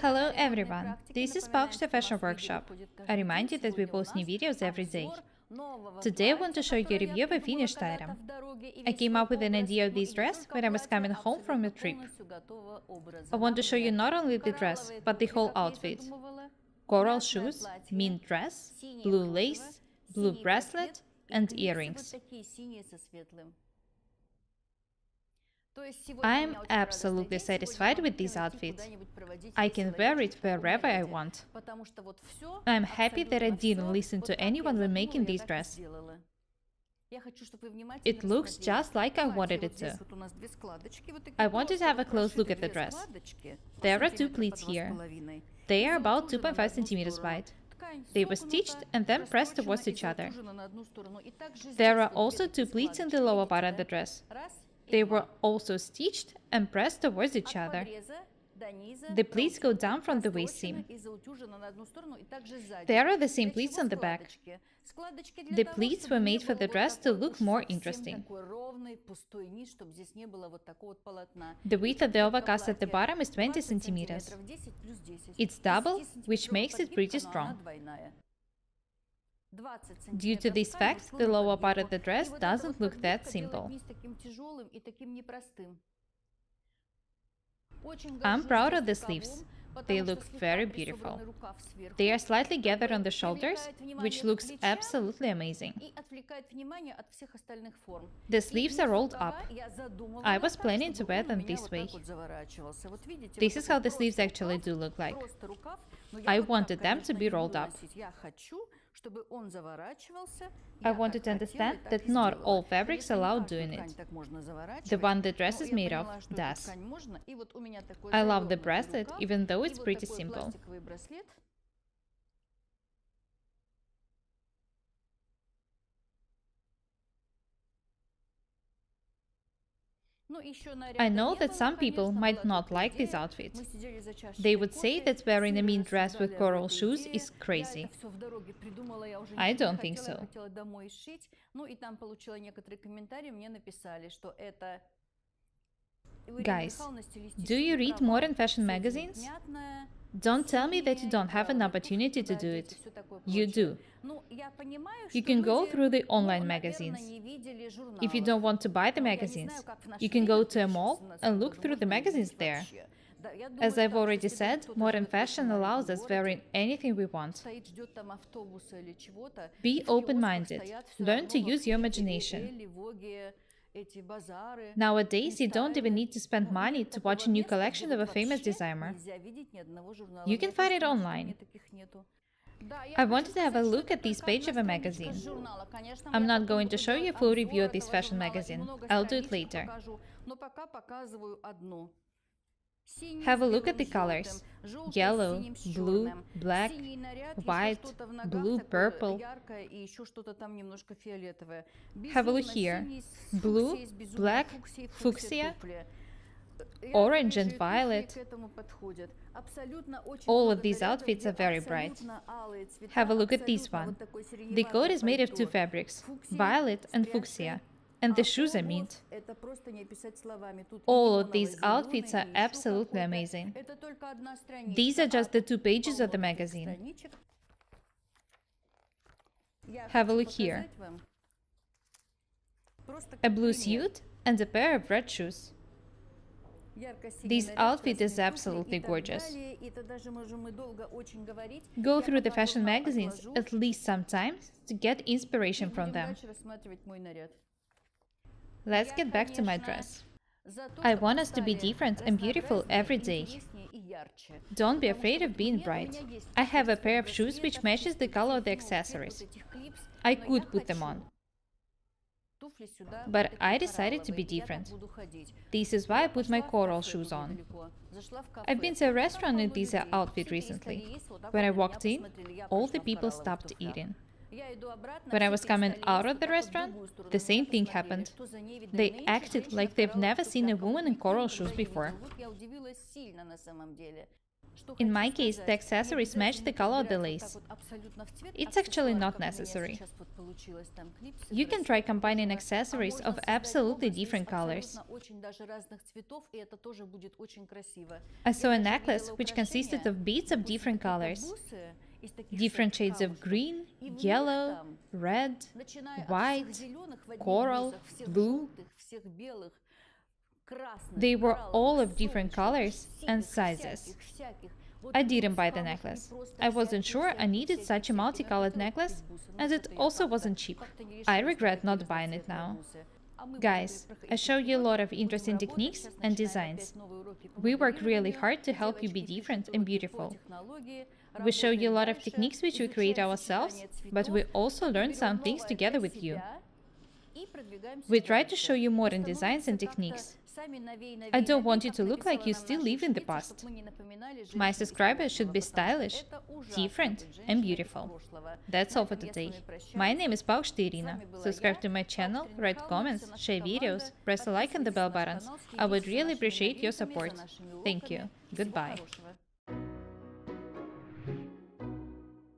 Hello everyone, this is Pakshta Fashion Workshop. I remind you that we post new videos every day. Today I want to show you a review of a finished item. I came up with an idea of this dress when I was coming home from a trip. I want to show you not only the dress, but the whole outfit. Coral shoes, mint dress, blue lace, blue bracelet, and earrings. I'm absolutely satisfied with this outfit. I can wear it wherever I want. I'm happy that I didn't listen to anyone when making this dress. It looks just like I wanted it to. I wanted to have a close look at the dress. There are two pleats here. They are about 2.5 centimeters wide. They were stitched and then pressed towards each other. There are also two pleats in the lower part of the dress. They were also stitched and pressed towards each other. The pleats go down from the waist seam. There are the same pleats on the back. The pleats were made for the dress to look more interesting. The width of the overcast at the bottom is 20 centimeters. It's double, which makes it pretty strong. Due to this fact, the lower part of the dress doesn't look that simple. I'm proud of the sleeves. They look very beautiful. They are slightly gathered on the shoulders, which looks absolutely amazing. The sleeves are rolled up. I was planning to wear them this way. This is how the sleeves actually do look like. I wanted them to be rolled up. I wanted to understand that not all fabrics allow doing it. The one the dress is made of does. I love the bracelet, even though it's pretty simple. I know that some people might not like this outfit. They would say that wearing a mint dress with coral shoes is crazy. I don't think so. Guys, do you read modern fashion magazines? Don't tell me that you don't have an opportunity to do it. You do. You can go through the online magazines. If you don't want to buy the magazines, you can go to a mall and look through the magazines there. As I've already said, modern fashion allows us wearing anything we want. Be open-minded. Learn to use your imagination. Nowadays, you don't even need to spend money to watch a new collection of a famous designer. You can find it online. I wanted to have a look at this page of a magazine. I'm not going to show you a full review of this fashion magazine. I'll do it later. Have a look at the colors. Yellow, blue, black, white, blue, purple. Have a look here. Blue, black, fuchsia, orange and violet. All of these outfits are very bright. Have a look at this one. The coat is made of two fabrics, violet and fuchsia. And the shoes are mint. All of these outfits are absolutely amazing. These are just the two pages of the magazine. Have a look here. A blue suit and a pair of red shoes. This outfit is absolutely gorgeous. Go through the fashion magazines at least sometimes to get inspiration from them. Let's get back to my dress. I want us to be different and beautiful every day. Don't be afraid of being bright. I have a pair of shoes which matches the color of the accessories. I could put them on. But I decided to be different. This is why I put my coral shoes on. I've been to a restaurant in this outfit recently. When I walked in, all the people stopped eating. When I was coming out of the restaurant, the same thing happened. They acted like they've never seen a woman in coral shoes before. In my case, the accessories match the color of the lace. It's actually not necessary. You can try combining accessories of absolutely different colors. I saw a necklace which consisted of beads of different colors. Different shades of green, yellow, red, white, coral, blue. They were all of different colors and sizes. I didn't buy the necklace. I wasn't sure I needed such a multicolored necklace, and it also wasn't cheap. I regret not buying it now. Guys, I show you a lot of interesting techniques and designs. We work really hard to help you be different and beautiful. We show you a lot of techniques which we create ourselves, but we also learn some things together with you. We try to show you modern designs and techniques. I don't want you to look like you still live in the past. My subscribers should be stylish, different, and beautiful. That's all for today. My name is Paukšte Irina. Subscribe to my channel, write comments, share videos, press a like and the bell buttons. I would really appreciate your support. Thank you. Goodbye.